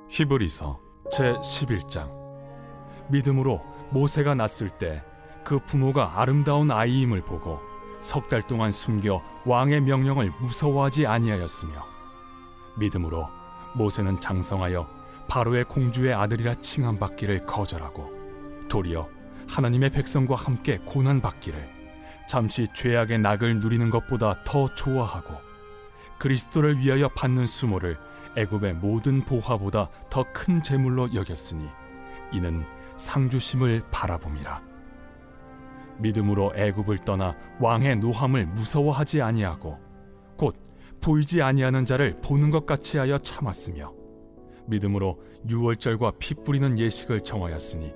히브리서 제11장. 믿음으로 모세가 낳았을 때 그 부모가 아름다운 아이임을 보고 석 달 동안 숨겨 왕의 명령을 무서워하지 아니하였으며, 믿음으로 모세는 장성하여 바로의 공주의 아들이라 칭함받기를 거절하고 도리어 하나님의 백성과 함께 고난받기를 잠시 죄악의 낙을 누리는 것보다 더 좋아하고 그리스도를 위하여 받는 수모를 애굽의 모든 보화보다 더 큰 재물로 여겼으니 이는 상주심을 바라봄이라. 믿음으로 애굽을 떠나 왕의 노함을 무서워하지 아니하고 곧 보이지 아니하는 자를 보는 것 같이 하여 참았으며, 믿음으로 유월절과 피 뿌리는 예식을 정하였으니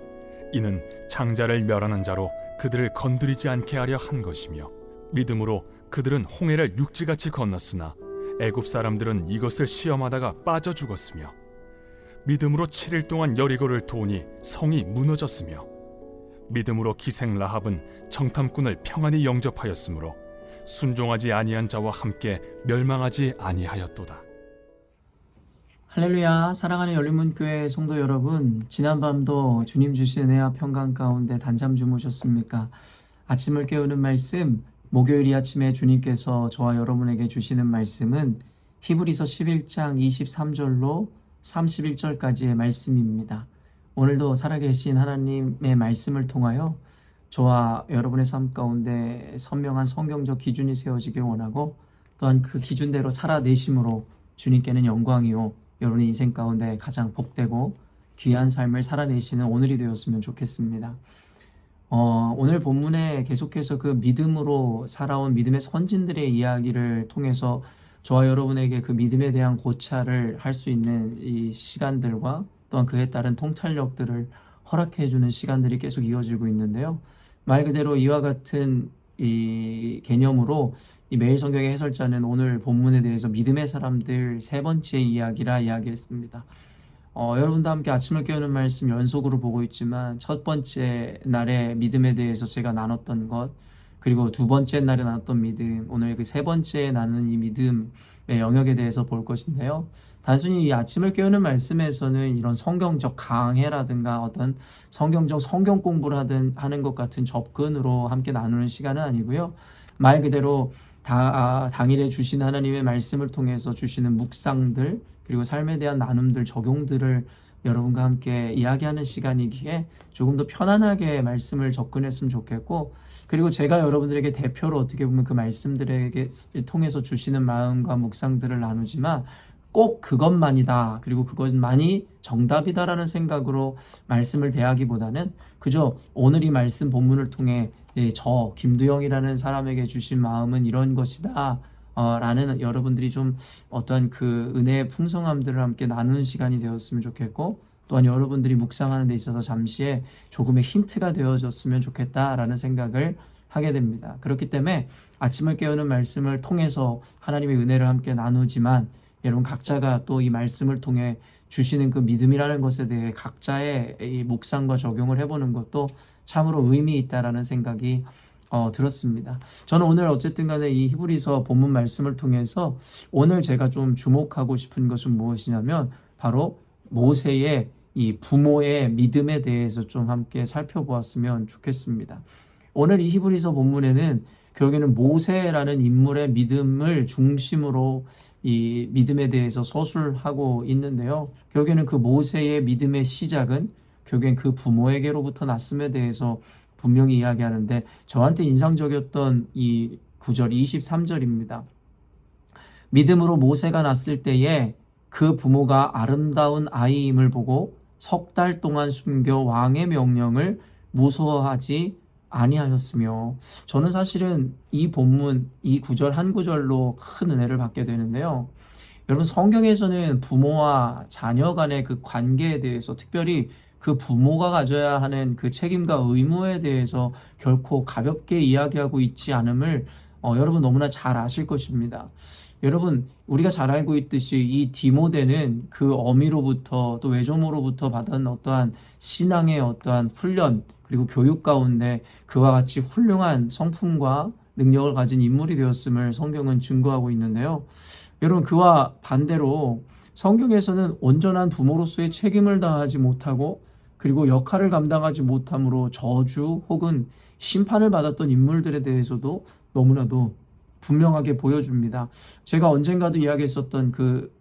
이는 장자를 멸하는 자로 그들을 건드리지 않게 하려 한 것이며, 믿음으로 그들은 홍해를 육지같이 건넜으나 애굽 사람들은 이것을 시험하다가 빠져 죽었으며, 믿음으로 7일 동안 여리고를 도우니 성이 무너졌으며, 믿음으로 기생 라합은 정탐꾼을 평안히 영접하였으므로 순종하지 아니한 자와 함께 멸망하지 아니하였도다. 할렐루야. 사랑하는 열린문교회 성도 여러분, 지난밤도 주님 주신 은혜와 평강 가운데 단잠 주무셨습니까? 아침을 깨우는 말씀, 목요일 이 아침에 주님께서 저와 여러분에게 주시는 말씀은 히브리서 11장 23절로 31절까지의 말씀입니다. 오늘도 살아계신 하나님의 말씀을 통하여 저와 여러분의 삶 가운데 선명한 성경적 기준이 세워지길 원하고, 또한 그 기준대로 살아내심으로 주님께는 영광이요 여러분의 인생 가운데 가장 복되고 귀한 삶을 살아내시는 오늘이 되었으면 좋겠습니다. 오늘 본문에 계속해서 그 믿음으로 살아온 믿음의 선진들의 이야기를 통해서 저와 여러분에게 그 믿음에 대한 고찰을 할 수 있는 이 시간들과 또한 그에 따른 통찰력들을 허락해주는 시간들이 계속 이어지고 있는데요. 말 그대로 이와 같은 이 개념으로 이 매일 성경의 해설자는 오늘 본문에 대해서 믿음의 사람들 세 번째 이야기라 이야기했습니다. 여러분도 함께 아침을 깨우는 말씀 연속으로 보고 있지만, 첫 번째 날의 믿음에 대해서 제가 나눴던 것, 그리고 두 번째 날에 나눴던 믿음, 오늘 그 세 번째 나누는 이 믿음의 영역에 대해서 볼 것인데요. 단순히 이 아침을 깨우는 말씀에서는 이런 성경적 강해라든가 어떤 성경적 성경 공부를 하는 것 같은 접근으로 함께 나누는 시간은 아니고요. 말 그대로 당일에 주신 하나님의 말씀을 통해서 주시는 묵상들, 그리고 삶에 대한 나눔들, 적용들을 여러분과 함께 이야기하는 시간이기에 조금 더 편안하게 말씀을 접근했으면 좋겠고, 그리고 제가 여러분들에게 대표로 어떻게 보면 그 말씀들에게 통해서 주시는 마음과 묵상들을 나누지만 꼭 그것만이다, 그리고 그것만이 정답이다라는 생각으로 말씀을 대하기보다는 그저 오늘 이 말씀 본문을 통해 저 김두영이라는 사람에게 주신 마음은 이런 것이다 라는 여러분들이 좀 어떠한 그 은혜의 풍성함들을 함께 나누는 시간이 되었으면 좋겠고, 또한 여러분들이 묵상하는 데 있어서 잠시의 조금의 힌트가 되어졌으면 좋겠다라는 생각을 하게 됩니다. 그렇기 때문에 아침을 깨우는 말씀을 통해서 하나님의 은혜를 함께 나누지만, 여러분 각자가 또 이 말씀을 통해 주시는 그 믿음이라는 것에 대해 각자의 이 묵상과 적용을 해보는 것도 참으로 의미 있다라는 생각이 들었습니다. 저는 오늘 어쨌든 간에 이 히브리서 본문 말씀을 통해서 오늘 제가 좀 주목하고 싶은 것은 무엇이냐면 바로 모세의 이 부모의 믿음에 대해서 좀 함께 살펴보았으면 좋겠습니다. 오늘 이 히브리서 본문에는 결국에는 모세라는 인물의 믿음을 중심으로 이 믿음에 대해서 서술하고 있는데요. 결국에는 그 모세의 믿음의 시작은 결국엔 그 부모에게로부터 났음에 대해서 분명히 이야기하는데, 저한테 인상적이었던 이 구절이 23절입니다. 믿음으로 모세가 낳았을 때에 그 부모가 아름다운 아이임을 보고 석 달 동안 숨겨 왕의 명령을 무서워하지 아니하였으며. 저는 사실은 이 본문 이 구절 한 구절로 큰 은혜를 받게 되는데요. 여러분 성경에서는 부모와 자녀 간의 그 관계에 대해서, 특별히 그 부모가 가져야 하는 그 책임과 의무에 대해서 결코 가볍게 이야기하고 있지 않음을 여러분 너무나 잘 아실 것입니다. 여러분 우리가 잘 알고 있듯이 이 디모데는 그 어미로부터 또 외조모로부터 받은 어떠한 신앙의 어떠한 훈련 그리고 교육 가운데 그와 같이 훌륭한 성품과 능력을 가진 인물이 되었음을 성경은 증거하고 있는데요. 여러분 그와 반대로 성경에서는 온전한 부모로서의 책임을 다하지 못하고 그리고 역할을 감당하지 못함으로 저주 혹은 심판을 받았던 인물들에 대해서도 너무나도 분명하게 보여줍니다. 제가 언젠가도 이야기했었던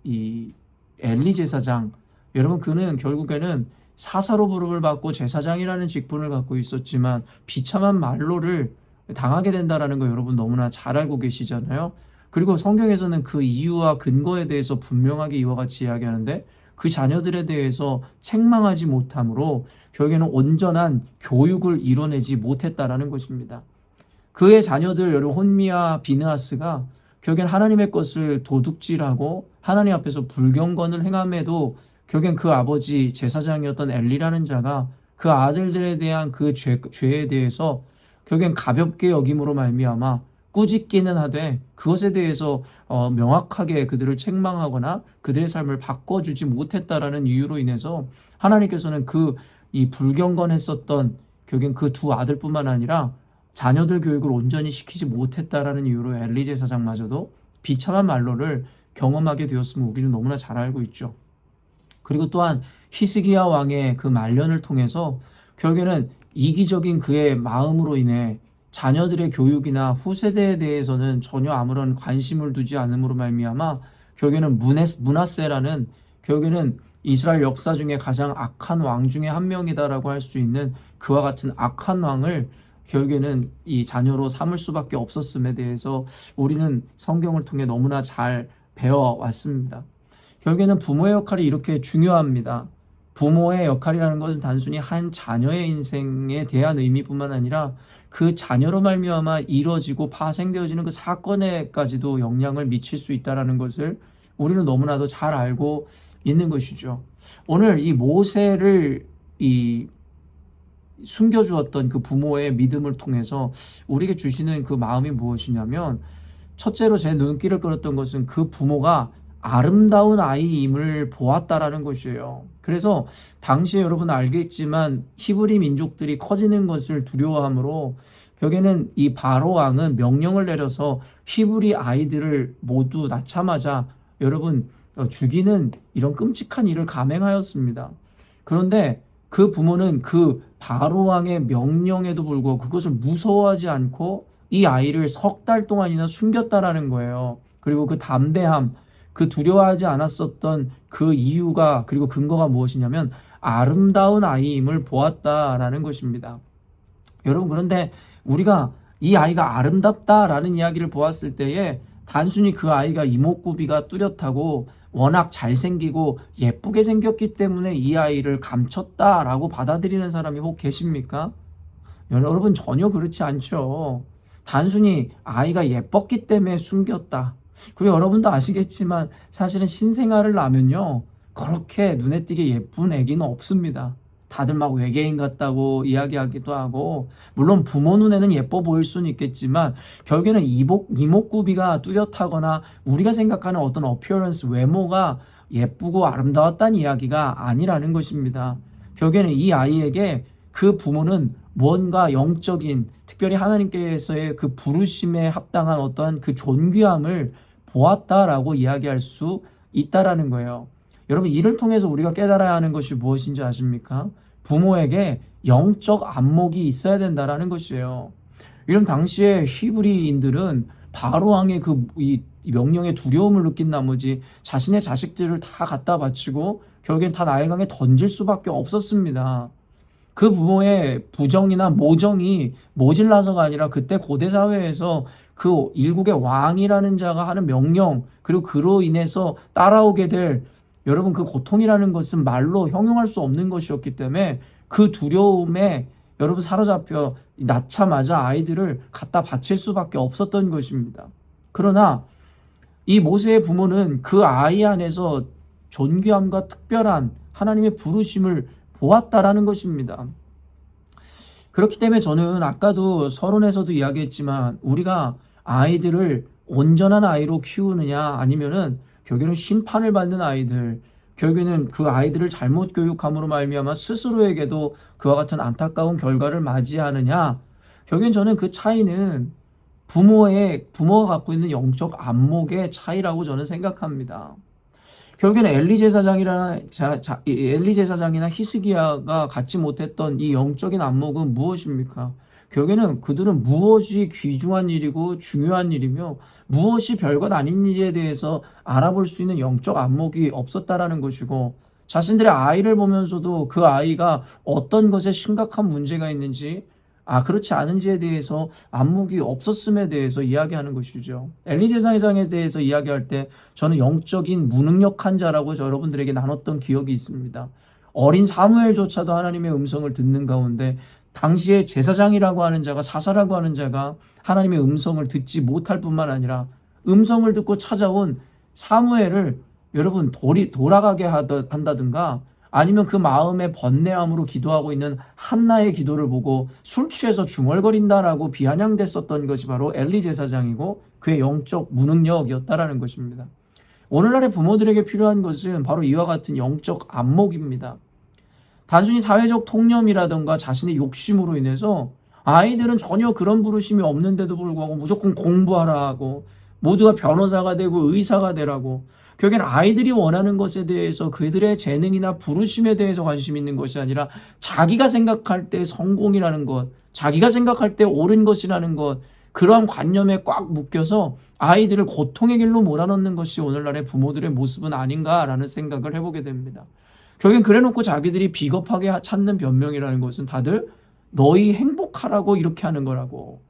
이 엘리 제사장, 여러분 그는 결국에는 사사로 부름을 받고 제사장이라는 직분을 갖고 있었지만 비참한 말로를 당하게 된다라는 거 여러분 너무나 잘 알고 계시잖아요. 그리고 성경에서는 그 이유와 근거에 대해서 분명하게 이와 같이 이야기하는데 그 자녀들에 대해서 책망하지 못함으로 결국에는 온전한 교육을 이뤄내지 못했다라는 것입니다. 그의 자녀들 여러분 혼미와 비느하스가 결국엔 하나님의 것을 도둑질하고 하나님 앞에서 불경건을 행함에도 결국엔 그 아버지 제사장이었던 엘리라는 자가 그 아들들에 대한 그 죄에 대해서 결국엔 가볍게 여김으로 말미암아 꾸짖기는 하되 그것에 대해서 명확하게 그들을 책망하거나 그들의 삶을 바꿔주지 못했다라는 이유로 인해서 하나님께서는 이 불경건했었던 결국엔 그 두 아들뿐만 아니라 자녀들 교육을 온전히 시키지 못했다라는 이유로 엘리 제사장마저도 비참한 말로를 경험하게 되었음을 우리는 너무나 잘 알고 있죠. 그리고 또한 히스기야 왕의 그 말년을 통해서 결국에는 이기적인 그의 마음으로 인해 자녀들의 교육이나 후세대에 대해서는 전혀 아무런 관심을 두지 않음으로 말미암아 결국에는 므낫세라는 결국에는 이스라엘 역사 중에 가장 악한 왕 중에 한 명이다라고 할 수 있는 그와 같은 악한 왕을 결국에는 이 자녀로 삼을 수밖에 없었음에 대해서 우리는 성경을 통해 너무나 잘 배워왔습니다. 결국에는 부모의 역할이 이렇게 중요합니다. 부모의 역할이라는 것은 단순히 한 자녀의 인생에 대한 의미뿐만 아니라 그 자녀로 말미암아 이뤄지고 파생되어지는 그 사건에까지도 영향을 미칠 수 있다는 것을 우리는 너무나도 잘 알고 있는 것이죠. 오늘 이 모세를 숨겨주었던 그 부모의 믿음을 통해서 우리에게 주시는 그 마음이 무엇이냐면, 첫째로 제 눈길을 끌었던 것은 그 부모가 아름다운 아이임을 보았다라는 것이에요. 그래서 당시에 여러분 알겠지만 히브리 민족들이 커지는 것을 두려워하므로 결국에는 이 바로 왕은 명령을 내려서 히브리 아이들을 모두 낳자마자 여러분 죽이는 이런 끔찍한 일을 감행하였습니다. 그런데 그 부모는 그 바로 왕의 명령에도 불구하고 그것을 무서워하지 않고 이 아이를 석 달 동안이나 숨겼다라는 거예요. 그리고 그 담대함, 그 두려워하지 않았었던 그 이유가 그리고 근거가 무엇이냐면 아름다운 아이임을 보았다라는 것입니다. 여러분, 그런데 우리가 이 아이가 아름답다라는 이야기를 보았을 때에 단순히 그 아이가 이목구비가 뚜렷하고 워낙 잘생기고 예쁘게 생겼기 때문에 이 아이를 감췄다라고 받아들이는 사람이 혹 계십니까? 여러분, 전혀 그렇지 않죠. 단순히 아이가 예뻤기 때문에 숨겼다. 그리고 여러분도 아시겠지만 사실은 신생아를 낳으면요 그렇게 눈에 띄게 예쁜 애기는 없습니다. 다들 막 외계인 같다고 이야기하기도 하고, 물론 부모 눈에는 예뻐 보일 수는 있겠지만 결국에는 이목구비가 뚜렷하거나 우리가 생각하는 어떤 어피어런스, 외모가 예쁘고 아름다웠다는 이야기가 아니라는 것입니다. 결국에는 이 아이에게 그 부모는 무언가 영적인, 특별히 하나님께서의 그 부르심에 합당한 어떠한 그 존귀함을 보았다라고 이야기할 수 있다라는 거예요. 여러분, 이를 통해서 우리가 깨달아야 하는 것이 무엇인지 아십니까? 부모에게 영적 안목이 있어야 된다라는 것이에요. 이런 당시에 히브리인들은 바로 왕의 이 명령에 두려움을 느낀 나머지 자신의 자식들을 다 갖다 바치고 결국엔 다 나일강에 던질 수밖에 없었습니다. 그 부모의 부정이나 모정이 모질라서가 아니라 그때 고대 사회에서 그 일국의 왕이라는 자가 하는 명령, 그리고 그로 인해서 따라오게 될 여러분 그 고통이라는 것은 말로 형용할 수 없는 것이었기 때문에 그 두려움에 여러분 사로잡혀 낳자마자 아이들을 갖다 바칠 수밖에 없었던 것입니다. 그러나 이 모세의 부모는 그 아이 안에서 존귀함과 특별한 하나님의 부르심을 보았다라는 것입니다. 그렇기 때문에 저는 아까도 서론에서도 이야기했지만 우리가 아이들을 온전한 아이로 키우느냐 아니면은 결국에는 심판을 받는 아이들, 결국에는 그 아이들을 잘못 교육함으로 말미암아 스스로에게도 그와 같은 안타까운 결과를 맞이하느냐, 결국엔 저는 그 차이는 부모가 갖고 있는 영적 안목의 차이라고 저는 생각합니다. 결국에는 엘리 제사장이나 히스기야가 갖지 못했던 이 영적인 안목은 무엇입니까? 결국에는 그들은 무엇이 귀중한 일이고 중요한 일이며 무엇이 별것 아닌 일에 대해서 알아볼 수 있는 영적 안목이 없었다라는 것이고, 자신들의 아이를 보면서도 그 아이가 어떤 것에 심각한 문제가 있는지, 그렇지 않은지에 대해서 안목이 없었음에 대해서 이야기하는 것이죠. 엘리 제사장에 대해서 이야기할 때 저는 영적인 무능력한 자라고 여러분들에게 나눴던 기억이 있습니다. 어린 사무엘조차도 하나님의 음성을 듣는 가운데 당시에 제사장이라고 하는 자가, 사사라고 하는 자가 하나님의 음성을 듣지 못할 뿐만 아니라 음성을 듣고 찾아온 사무엘을 여러분 돌아가게 한다든가, 아니면 그 마음의 번뇌함으로 기도하고 있는 한나의 기도를 보고 술 취해서 중얼거린다라고 비아냥댔었던 것이 바로 엘리 제사장이고 그의 영적 무능력이었다라는 것입니다. 오늘날의 부모들에게 필요한 것은 바로 이와 같은 영적 안목입니다. 단순히 사회적 통념이라든가 자신의 욕심으로 인해서 아이들은 전혀 그런 부르심이 없는데도 불구하고 무조건 공부하라 하고 모두가 변호사가 되고 의사가 되라고, 결국엔 아이들이 원하는 것에 대해서 그들의 재능이나 부르심에 대해서 관심 있는 것이 아니라 자기가 생각할 때 성공이라는 것, 자기가 생각할 때 옳은 것이라는 것, 그러한 관념에 꽉 묶여서 아이들을 고통의 길로 몰아넣는 것이 오늘날의 부모들의 모습은 아닌가라는 생각을 해보게 됩니다. 결국엔 그래놓고 자기들이 비겁하게 찾는 변명이라는 것은 다들 너희 행복하라고 이렇게 하는 거라고.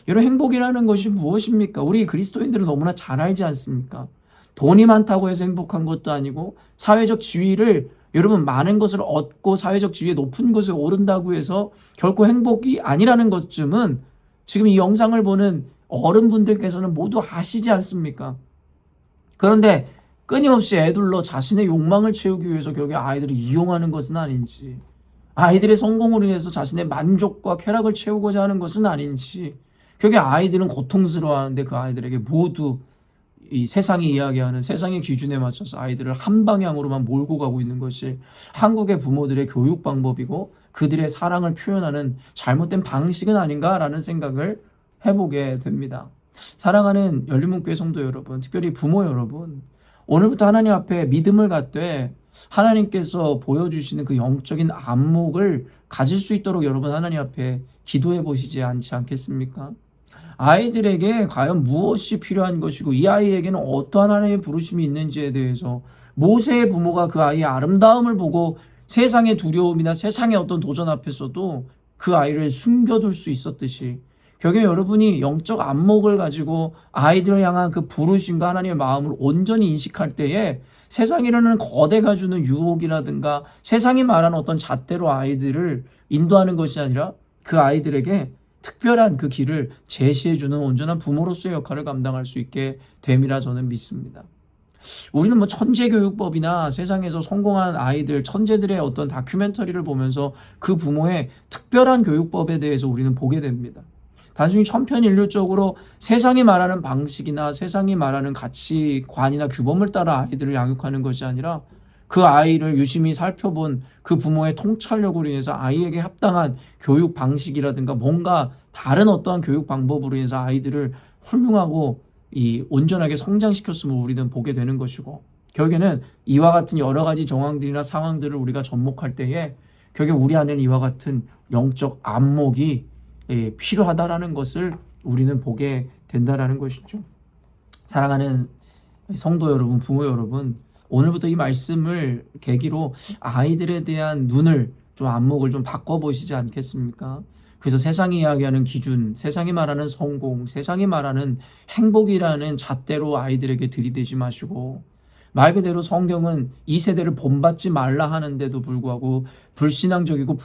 이런 행복이라는 것이 무엇입니까? 우리 그리스도인들은 너무나 잘 알지 않습니까? 돈이 많다고 해서 행복한 것도 아니고, 사회적 지위를, 여러분 많은 것을 얻고 사회적 지위에 높은 곳에 오른다고 해서 결코 행복이 아니라는 것쯤은 지금 이 영상을 보는 어른분들께서는 모두 아시지 않습니까? 그런데 끊임없이 애둘러 자신의 욕망을 채우기 위해서 결국에 아이들을 이용하는 것은 아닌지, 아이들의 성공으로 인해서 자신의 만족과 쾌락을 채우고자 하는 것은 아닌지, 결국에 아이들은 고통스러워하는데 그 아이들에게 모두 이 세상이 이야기하는 세상의 기준에 맞춰서 아이들을 한 방향으로만 몰고 가고 있는 것이 한국의 부모들의 교육 방법이고 그들의 사랑을 표현하는 잘못된 방식은 아닌가라는 생각을 해보게 됩니다. 사랑하는 열린문교회 성도 여러분, 특별히 부모 여러분, 오늘부터 하나님 앞에 믿음을 갖되 하나님께서 보여주시는 그 영적인 안목을 가질 수 있도록 여러분 하나님 앞에 기도해 보시지 않겠습니까? 아이들에게 과연 무엇이 필요한 것이고 이 아이에게는 어떠한 하나님의 부르심이 있는지에 대해서 모세의 부모가 그 아이의 아름다움을 보고 세상의 두려움이나 세상의 어떤 도전 앞에서도 그 아이를 숨겨둘 수 있었듯이, 결국에 여러분이 영적 안목을 가지고 아이들을 향한 그 부르심과 하나님의 마음을 온전히 인식할 때에 세상이라는 거대가 주는 유혹이라든가 세상이 말하는 어떤 잣대로 아이들을 인도하는 것이 아니라 그 아이들에게 특별한 그 길을 제시해주는 온전한 부모로서의 역할을 감당할 수 있게 됨이라 저는 믿습니다. 우리는 뭐 천재교육법이나 세상에서 성공한 아이들, 천재들의 어떤 다큐멘터리를 보면서 그 부모의 특별한 교육법에 대해서 우리는 보게 됩니다. 단순히 천편일률적으로 세상이 말하는 방식이나 세상이 말하는 가치관이나 규범을 따라 아이들을 양육하는 것이 아니라 그 아이를 유심히 살펴본 그 부모의 통찰력으로 인해서 아이에게 합당한 교육 방식이라든가 뭔가 다른 어떠한 교육 방법으로 인해서 아이들을 훌륭하고 온전하게 성장시켰음을 우리는 보게 되는 것이고, 결국에는 이와 같은 여러 가지 정황들이나 상황들을 우리가 접목할 때에 결국 우리 안에는 이와 같은 영적 안목이 필요하다라는 것을 우리는 보게 된다라는 것이죠. 사랑하는 성도 여러분, 부모 여러분, 오늘부터 이 말씀을 계기로 아이들에 대한 눈을 좀 안목을 좀 바꿔보시지 않겠습니까? 그래서 세상이 이야기하는 기준, 세상이 말하는 성공, 세상이 말하는 행복이라는 잣대로 아이들에게 들이대지 마시고, 말 그대로 성경은 이 세대를 본받지 말라 하는데도 불구하고 불신앙적이고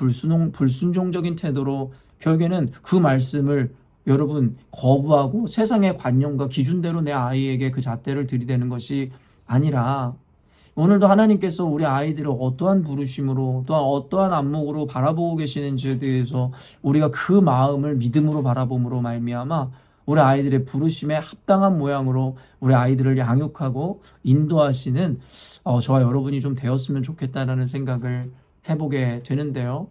불순종적인 태도로 결국에는 그 말씀을 여러분 거부하고 세상의 관념과 기준대로 내 아이에게 그 잣대를 들이대는 것이 아니라, 오늘도 하나님께서 우리 아이들을 어떠한 부르심으로 또한 어떠한 안목으로 바라보고 계시는지에 대해서 우리가 그 마음을 믿음으로 바라봄으로 말미암아 우리 아이들의 부르심에 합당한 모양으로 우리 아이들을 양육하고 인도하시는 저와 여러분이 좀 되었으면 좋겠다라는 생각을 해보게 되는데요.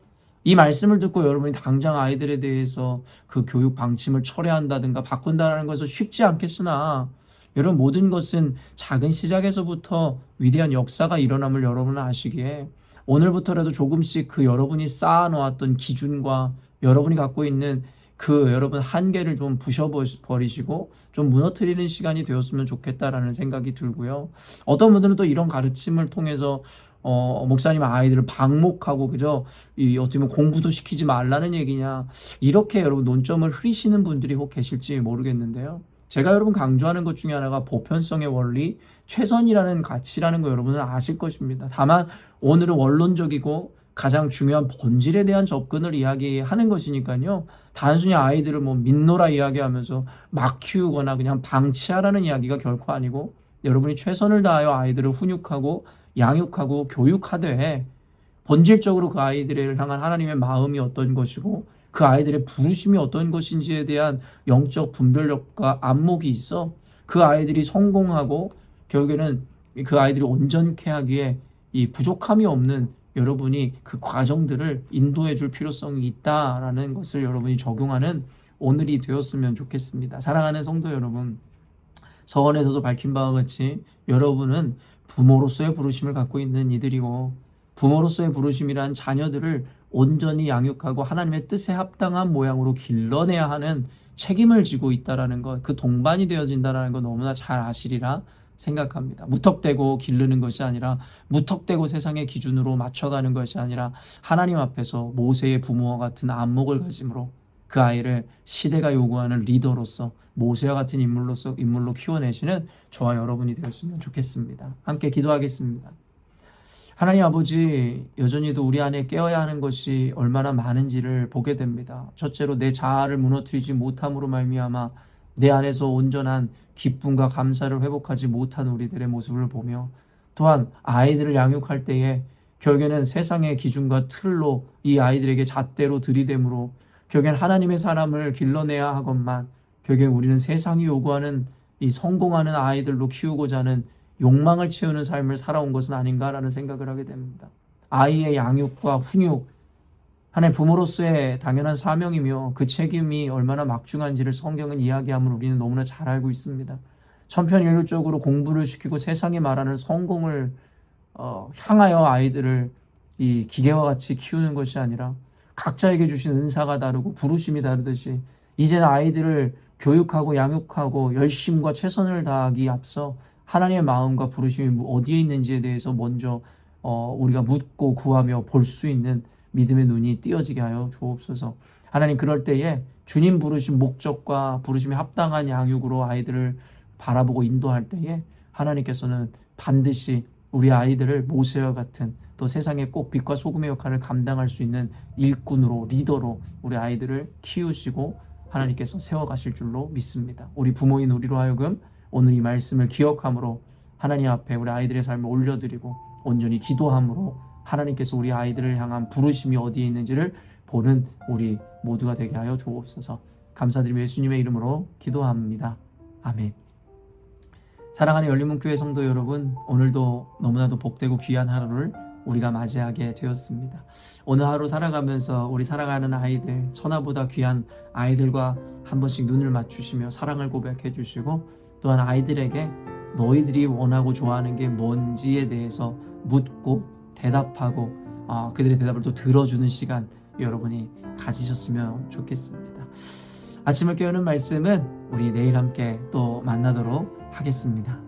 이 말씀을 듣고 여러분이 당장 아이들에 대해서 그 교육 방침을 철회한다든가 바꾼다는 것은 쉽지 않겠으나 여러분, 모든 것은 작은 시작에서부터 위대한 역사가 일어남을 여러분은 아시기에 오늘부터라도 조금씩 그 여러분이 쌓아놓았던 기준과 여러분이 갖고 있는 그 여러분 한계를 좀 부셔버리시고 좀 무너뜨리는 시간이 되었으면 좋겠다라는 생각이 들고요. 어떤 분들은 또 이런 가르침을 통해서 목사님 아이들을 방목하고 그저 이 어떻게 보면 공부도 시키지 말라는 얘기냐, 이렇게 여러분 논점을 흐리시는 분들이 혹 계실지 모르겠는데요. 제가 여러분 강조하는 것 중에 하나가 보편성의 원리, 최선이라는 가치라는 거 여러분은 아실 것입니다. 다만 오늘은 원론적이고 가장 중요한 본질에 대한 접근을 이야기하는 것이니까요. 단순히 아이들을 뭐 민노라 이야기하면서 막 키우거나 그냥 방치하라는 이야기가 결코 아니고, 여러분이 최선을 다하여 아이들을 훈육하고 양육하고 교육하되 본질적으로 그 아이들을 향한 하나님의 마음이 어떤 것이고 그 아이들의 부르심이 어떤 것인지에 대한 영적 분별력과 안목이 있어 그 아이들이 성공하고 결국에는 그 아이들이 온전케 하기에 이 부족함이 없는 여러분이 그 과정들을 인도해 줄 필요성이 있다라는 것을 여러분이 적용하는 오늘이 되었으면 좋겠습니다. 사랑하는 성도 여러분, 서원에서도 밝힌 바와 같이 여러분은 부모로서의 부르심을 갖고 있는 이들이고, 부모로서의 부르심이란 자녀들을 온전히 양육하고 하나님의 뜻에 합당한 모양으로 길러내야 하는 책임을 지고 있다라는 것, 그 동반이 되어진다라는 것 너무나 잘 아시리라 생각합니다. 무턱대고 기르는 것이 아니라, 무턱대고 세상의 기준으로 맞춰가는 것이 아니라 하나님 앞에서 모세의 부모와 같은 안목을 가짐으로 그 아이를 시대가 요구하는 리더로서 모세와 같은 인물로 키워내시는 저와 여러분이 되었으면 좋겠습니다. 함께 기도하겠습니다. 하나님 아버지, 여전히도 우리 안에 깨어야 하는 것이 얼마나 많은지를 보게 됩니다. 첫째로 내 자아를 무너뜨리지 못함으로 말미암아 내 안에서 온전한 기쁨과 감사를 회복하지 못한 우리들의 모습을 보며, 또한 아이들을 양육할 때에 결국에는 세상의 기준과 틀로 이 아이들에게 잣대로 들이대므로 결국엔 하나님의 사람을 길러내야 하건만 결국엔 우리는 세상이 요구하는 이 성공하는 아이들로 키우고자 하는 욕망을 채우는 삶을 살아온 것은 아닌가라는 생각을 하게 됩니다. 아이의 양육과 훈육, 하나의 부모로서의 당연한 사명이며 그 책임이 얼마나 막중한지를 성경은 이야기함을 우리는 너무나 잘 알고 있습니다. 천편일률적으로 공부를 시키고 세상이 말하는 성공을 향하여 아이들을 이 기계와 같이 키우는 것이 아니라 각자에게 주신 은사가 다르고 부르심이 다르듯이 이제는 아이들을 교육하고 양육하고 열심과 최선을 다하기 앞서 하나님의 마음과 부르심이 어디에 있는지에 대해서 먼저 우리가 묻고 구하며 볼 수 있는 믿음의 눈이 띄어지게 하여 주옵소서. 하나님, 그럴 때에 주님 부르신 목적과 부르심이 합당한 양육으로 아이들을 바라보고 인도할 때에 하나님께서는 반드시 우리 아이들을 모세와 같은, 또 세상에 꼭 빛과 소금의 역할을 감당할 수 있는 일꾼으로, 리더로 우리 아이들을 키우시고 하나님께서 세워가실 줄로 믿습니다. 우리 부모인 우리로 하여금 오늘 이 말씀을 기억함으로 하나님 앞에 우리 아이들의 삶을 올려드리고 온전히 기도함으로 하나님께서 우리 아이들을 향한 부르심이 어디에 있는지를 보는 우리 모두가 되게 하여 주옵소서. 감사드리며 예수님의 이름으로 기도합니다. 아멘. 사랑하는 열린문교회 성도 여러분, 오늘도 너무나도 복되고 귀한 하루를 우리가 맞이하게 되었습니다. 오늘 하루 살아가면서 우리 사랑하는 아이들, 천하보다 귀한 아이들과 한 번씩 눈을 맞추시며 사랑을 고백해 주시고, 또한 아이들에게 너희들이 원하고 좋아하는 게 뭔지에 대해서 묻고 대답하고 그들의 대답을 또 들어주는 시간 여러분이 가지셨으면 좋겠습니다. 아침을 깨우는 말씀은 우리 내일 함께 또 만나도록 하겠습니다.